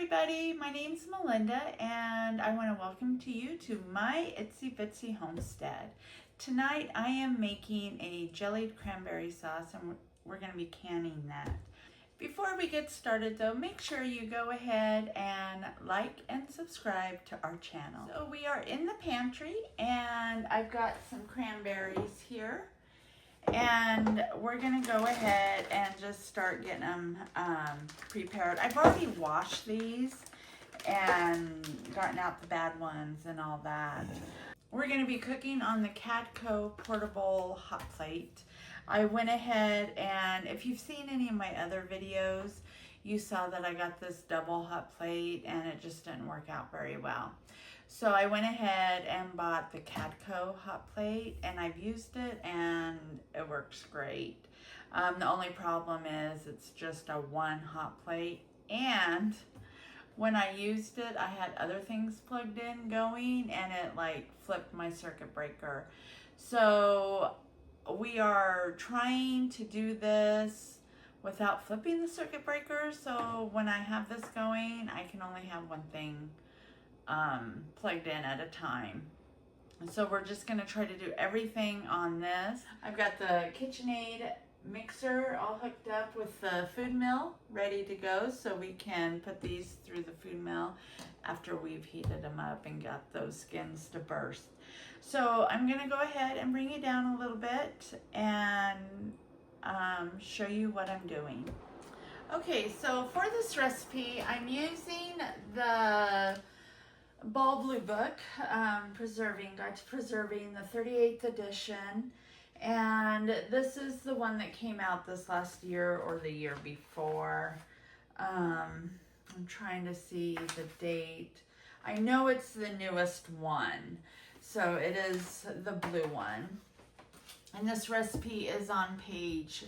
everybody, my name's Melinda and I want to welcome you to my Itsy Bitsy homestead. Tonight I am making a jellied cranberry sauce and we're going to be canning that. Before we get started though, make sure you go ahead and like and subscribe to our channel. So we are in the pantry and I've got some cranberries here. And we're gonna go ahead and just start getting them prepared. I've already washed these and gotten out the bad ones and all that. We're gonna be cooking on the Cadco portable hot plate. I went ahead and if you've seen any of my other videos, you saw that I got this double hot plate and it just didn't work out very well. So I went ahead and bought the Cadco hot plate and I've used it and it works great. The only problem is it's just a one hot plate, and when I used it I had other things plugged in going and it like flipped my circuit breaker. So we are trying to do this without flipping the circuit breaker, so when I have this going I can only have one thing plugged in at a time. So we're just going to try to do everything on this. I've got the KitchenAid mixer all hooked up with the food mill ready to go, so we can put these through the food mill after we've heated them up and got those skins to burst. So I'm going to go ahead and bring it down a little bit and show you what I'm doing. Okay, so for this recipe I'm using the Ball Blue book, Guide to Preserving, the 38th edition, and this is the one that came out this last year or the year before. I'm trying to see the date. I know it's the newest one, so it is the blue one, and this recipe is on page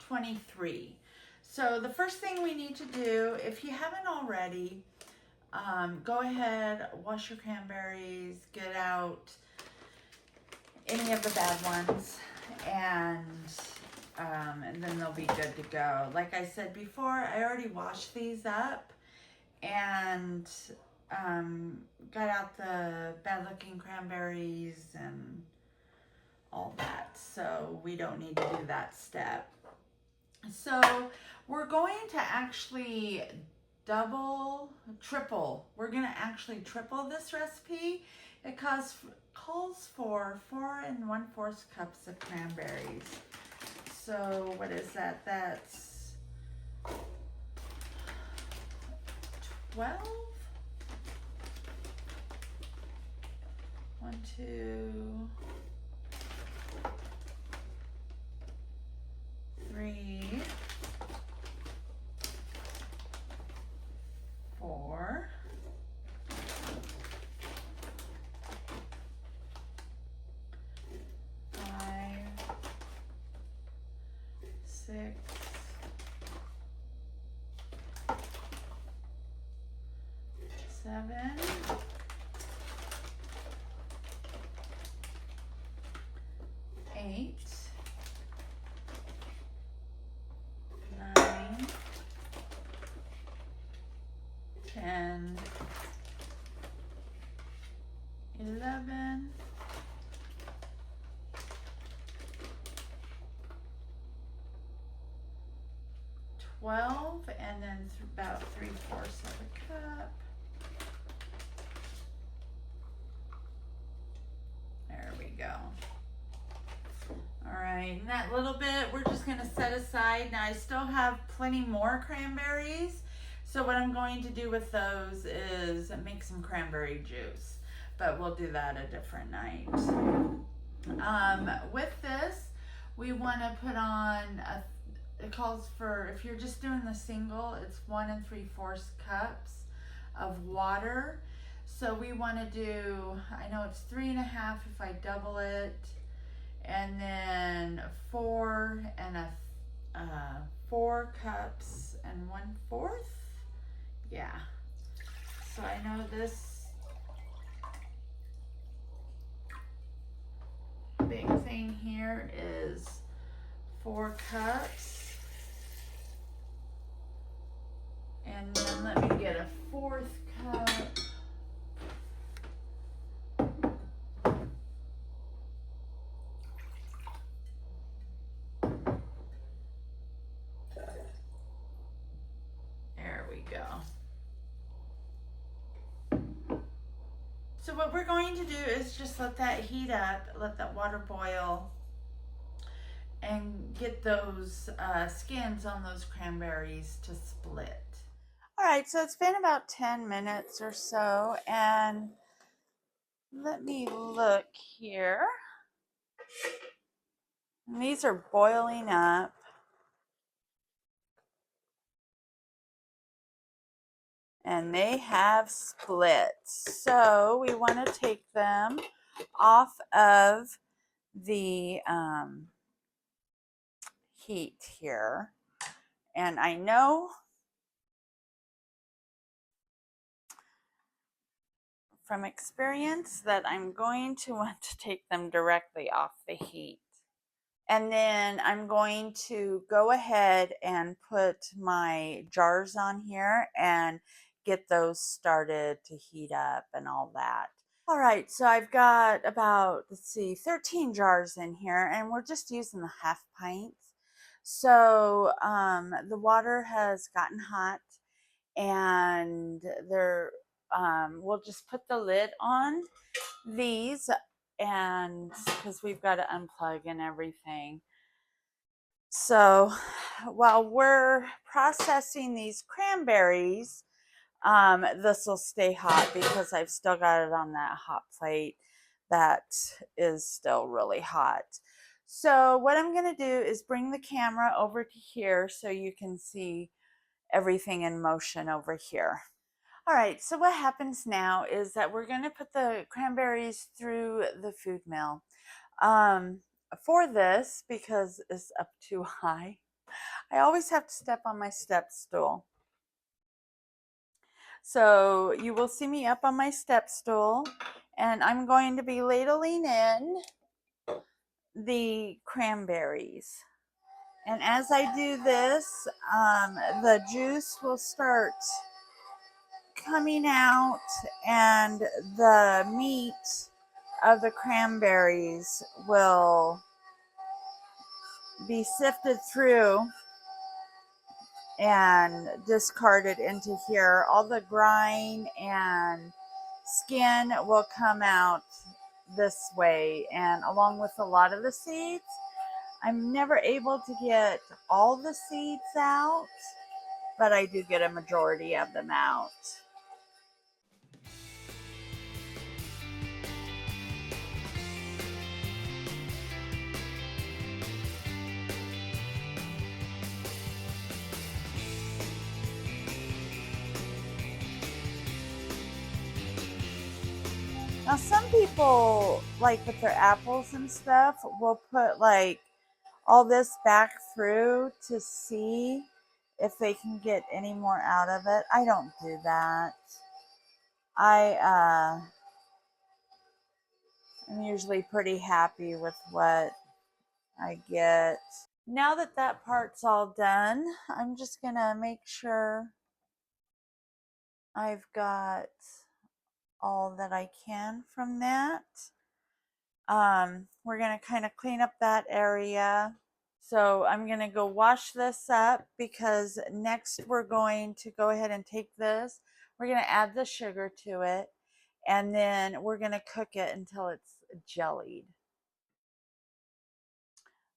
23. So the first thing we need to do, if you haven't already, go ahead, wash your cranberries, get out any of the bad ones, and then they'll be good to go. Like I said before, I already washed these up and got out the bad looking cranberries and all that, so we don't need to do that step. So we're going to actually we're going to actually triple this recipe. It calls for 4 1/4 cups of cranberries. So what is that? That's 12? 1, 2, 3, 4, 5, 6, 7, 8, 9, 10, 11, 12, and then about 3/4 of a cup. There we go. All right, and that little bit we're just going to set aside. Now I still have plenty more cranberries, so what I'm going to do with those is make some cranberry juice, but we'll do that a different night. With this, we want to put on it calls for, if you're just doing the single, it's 1 3/4 cups of water. So we want to do, I know it's 3 1/2 if I double it, and then 4 cups and 1/4. Yeah. So I know this big thing here is 4 cups. And get a 4th cup. There we go. So what we're going to do is just let that heat up, let that water boil, and get those skins on those cranberries to split. All right, so it's been about 10 minutes or so, and let me look here. And these are boiling up. And they have split. So we want to take them off of the heat here. And I know from experience that I'm going to want to take them directly off the heat. And then I'm going to go ahead and put my jars on here and get those started to heat up and all that. All right, so I've got about, 13 jars in here, and we're just using the half pints. So the water has gotten hot, and we'll just put the lid on these, and because we've got to unplug and everything. So while we're processing these cranberries, this will stay hot because I've still got it on that hot plate that is still really hot. So what I'm going to do is bring the camera over to here so you can see everything in motion over here. All right, so what happens now is that we're going to put the cranberries through the food mill. For this, because it's up too high, I always have to step on my step stool. So you will see me up on my step stool, and I'm going to be ladling in the cranberries. And as I do this, the juice will start coming out, and the meat of the cranberries will be sifted through and discarded into here. All the brine and skin will come out this way, and along with a lot of the seeds. I'm never able to get all the seeds out, but I do get a majority of them out. Now some people, like with their apples and stuff, will put like all this back through to see if they can get any more out of it. I don't do that. I'm usually pretty happy with what I get. Now that that part's all done, I'm just gonna make sure I've got all that I can from that. We're gonna kind of clean up that area. So I'm gonna go wash this up, because next we're going to go ahead and take this. We're gonna add the sugar to it, and then we're gonna cook it until it's jellied.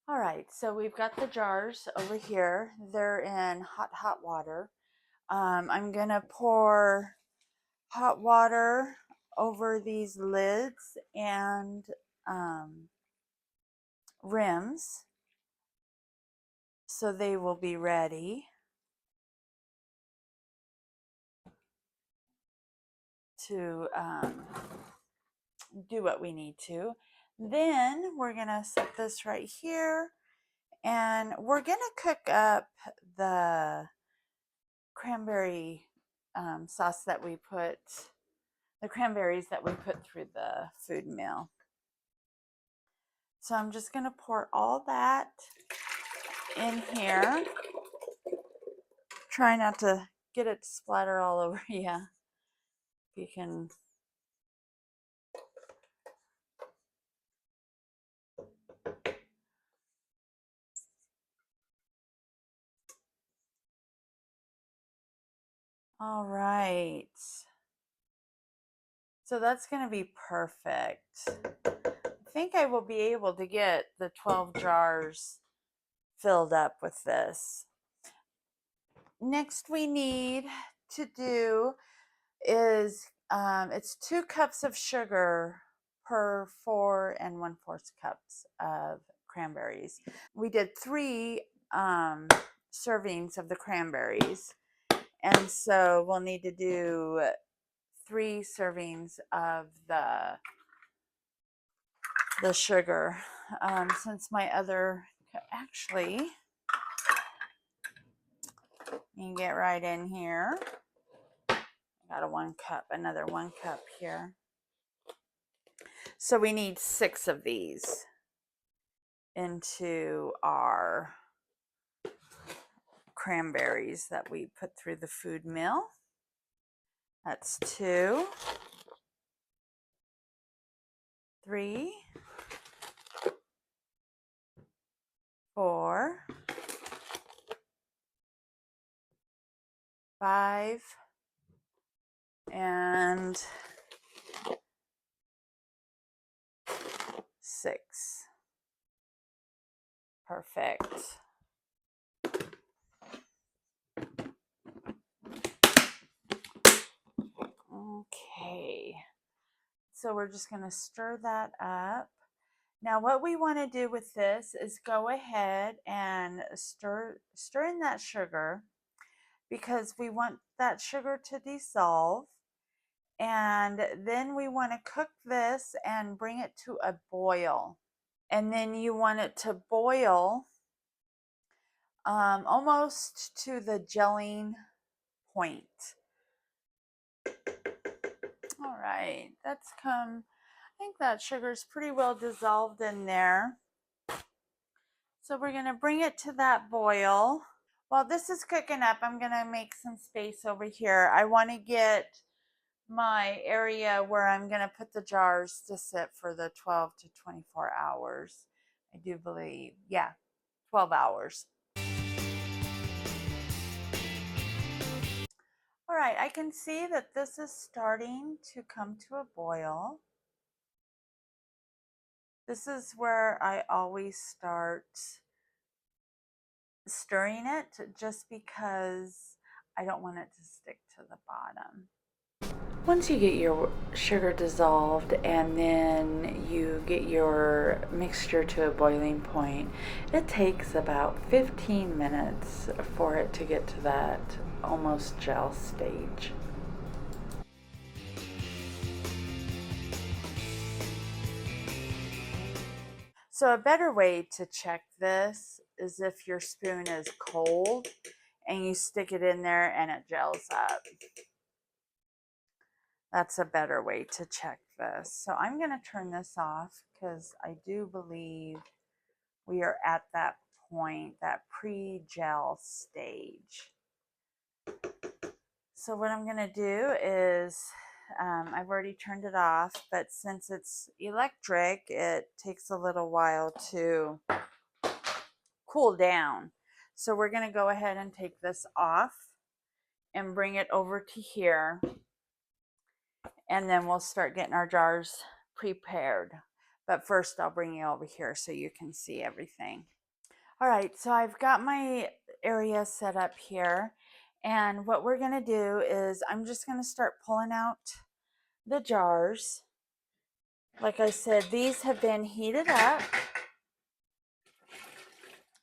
All right, so we've got the jars over here. They're in hot water. I'm gonna pour hot water over these lids and rims so they will be ready to do what we need to. Then we're gonna set this right here, and we're gonna cook up the cranberry sauce that we put, the cranberries that we put through the food mill. So I'm just gonna pour all that in here. Try not to get it to splatter all over. Yeah, you can. All right. So that's going to be perfect. I think I will be able to get the 12 jars filled up with this. Next we need to do is it's 2 cups of sugar per 4 1/4 cups of cranberries. We did 3 servings of the cranberries, and so we'll need to do 3 servings of the sugar. Since my other, actually, you can get right in here. I got a 1 cup, another 1 cup here. So we need 6 of these into our cranberries that we put through the food mill. That's 2, 3, 4, 5, and 6. Perfect. Okay. So we're just going to stir that up. Now what we want to do with this is go ahead and stir in that sugar, because we want that sugar to dissolve. And then we want to cook this and bring it to a boil. And then you want it to boil almost to the gelling point. All right, that's come, I think that sugar's pretty well dissolved in there. So we're going to bring it to that boil. While this is cooking up, I'm going to make some space over here. I want to get my area where I'm going to put the jars to sit for the 12 to 24 hours. I do believe, yeah, 12 hours. All right, I can see that this is starting to come to a boil. This is where I always start stirring it, just because I don't want it to stick to the bottom. Once you get your sugar dissolved and then you get your mixture to a boiling point, it takes about 15 minutes for it to get to that almost gel stage. So a better way to check this is if your spoon is cold and you stick it in there and it gels up. That's a better way to check this. So I'm going to turn this off because I do believe we are at that point, that pre-gel stage. So what I'm going to do is, I've already turned it off, but since it's electric, it takes a little while to cool down. So we're going to go ahead and take this off and bring it over to here. And then we'll start getting our jars prepared. But first I'll bring you over here so you can see everything. All right, so I've got my area set up here. And what we're gonna do is I'm just gonna start pulling out the jars. Like I said, these have been heated up.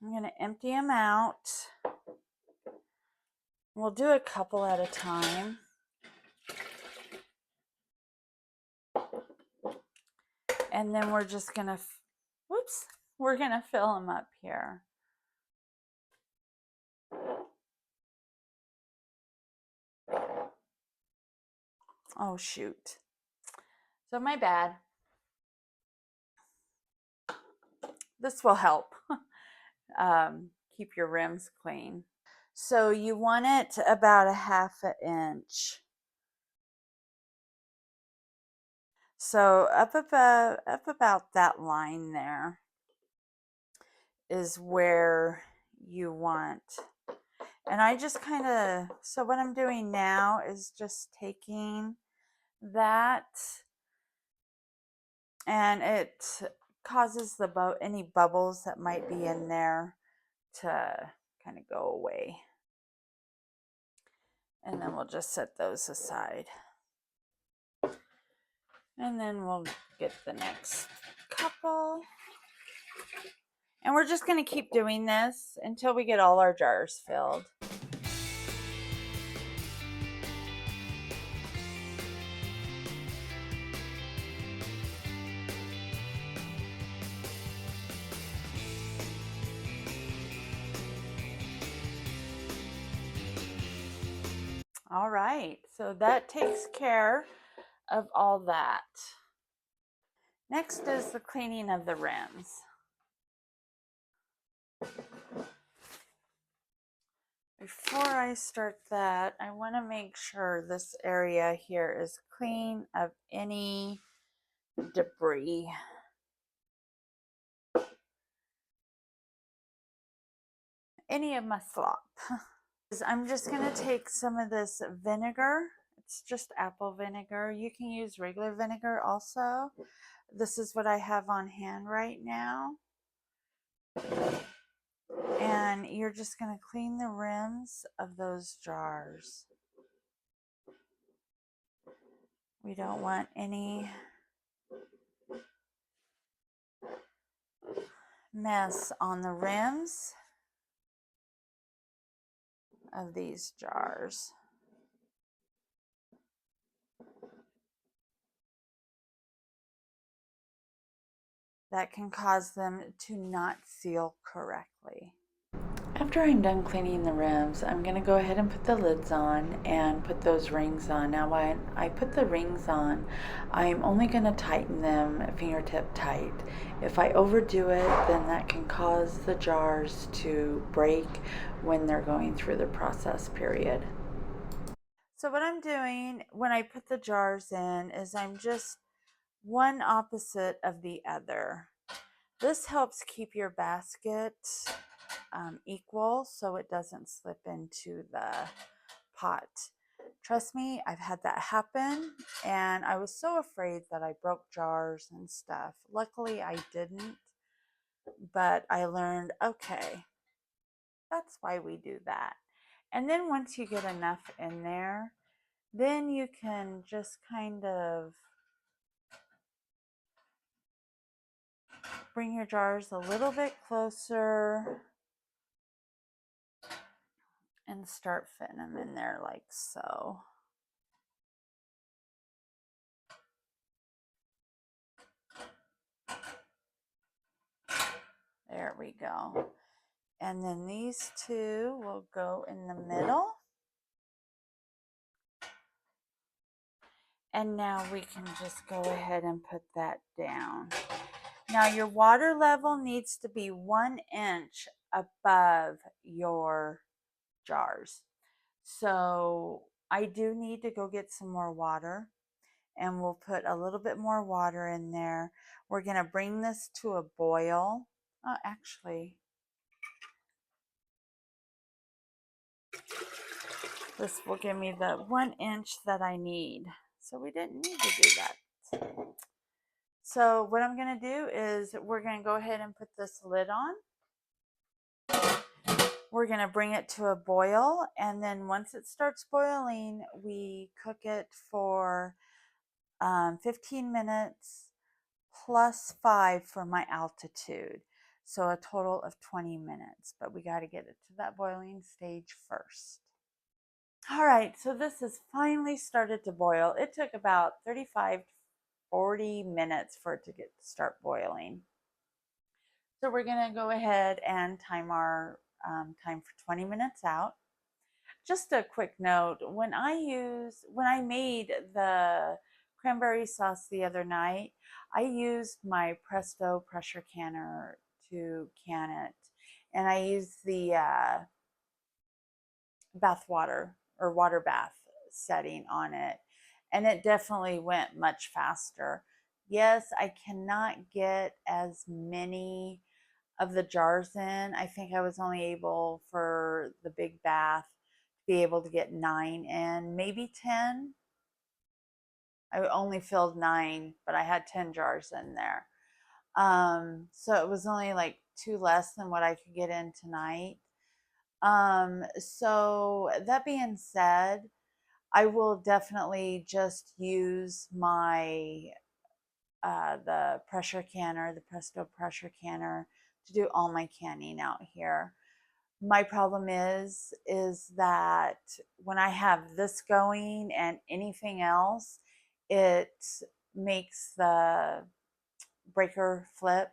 I'm gonna empty them out. We'll do a couple at a time. And then we're just gonna, we're gonna fill them up here. Oh shoot. So my bad. This will help keep your rims clean. So you want it about a 1/2 inch. So up about that line there is where you want. And I just kind of, so what I'm doing now is just taking that, and it causes any bubbles that might be in there to kind of go away. And then we'll just set those aside. And then we'll get the next couple. And we're just going to keep doing this until we get all our jars filled. All right, so that takes care of all that. Next is the cleaning of the rims. Before I start that, I want to make sure this area here is clean of any debris. Any of my slop. I'm just going to take some of this vinegar. It's just apple vinegar. You can use regular vinegar also. This is what I have on hand right now. And you're just going to clean the rims of those jars. We don't want any mess on the rims of these jars. That can cause them to not seal correctly. After I'm done cleaning the rims, I'm going to go ahead and put the lids on and put those rings on. Now when I put the rings on, I'm only going to tighten them fingertip tight. If I overdo it, then that can cause the jars to break when they're going through the process period. So what I'm doing when I put the jars in is I'm just one opposite of the other. This helps keep your basket equal so it doesn't slip into the pot. Trust me, I've had that happen, and I was so afraid that I broke jars and stuff. Luckily, I didn't, but I learned, okay, that's why we do that. And then once you get enough in there, then you can just kind of bring your jars a little bit closer and start fitting them in there like so. There we go. And then these two will go in the middle. And now we can just go ahead and put that down. Now your water level needs to be 1 inch above your jars. So I do need to go get some more water, and we'll put a little bit more water in there. We're going to bring this to a boil. Oh, actually, this will give me the 1 inch that I need. So we didn't need to do that. So what I'm going to do is we're going to go ahead and put this lid on. We're going to bring it to a boil, and then once it starts boiling, we cook it for 15 minutes plus 5 for my altitude. So a total of 20 minutes, but we got to get it to that boiling stage first. All right, so this has finally started to boil. It took about 35 to 40 minutes for it to start boiling. So we're going to go ahead and time our time for 20 minutes out. Just a quick note, when I made the cranberry sauce the other night, I used my Presto pressure canner to can it. And I used the bath water or water bath setting on it, and it definitely went much faster. Yes, I cannot get as many of the jars in. I think I was only able for the big bath to be able to get 9 in, maybe 10. I only filled 9, but I had 10 jars in there. So it was only like 2 less than what I could get in tonight. So that being said, I will definitely just use my the pressure canner, the Presto pressure canner, to do all my canning out here. My problem is that when I have this going and anything else, it makes the breaker flip,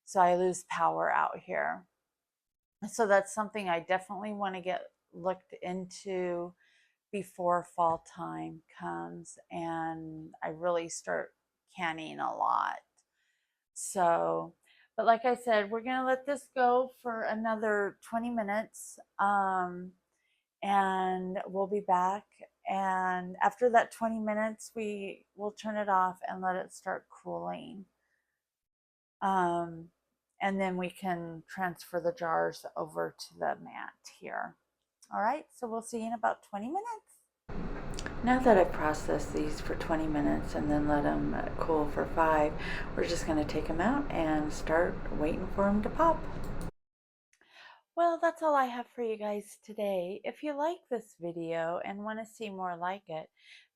so I lose power out here. So that's something I definitely want to get looked into before fall time comes and I really start canning a lot. So, but like I said, we're going to let this go for another 20 minutes. And we'll be back. And after that 20 minutes, we will turn it off and let it start cooling. Um, and then we can transfer the jars over to the mat here. All right, so we'll see you in about 20 minutes. Now that I've processed these for 20 minutes and then let them cool for 5, we're just going to take them out and start waiting for them to pop. Well, that's all I have for you guys today. If you like this video and want to see more like it,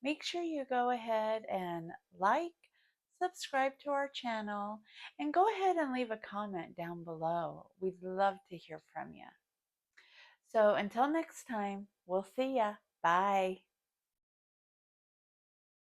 make sure you go ahead and like, subscribe to our channel, and go ahead and leave a comment down below. We'd love to hear from you. So until next time, we'll see ya. Bye.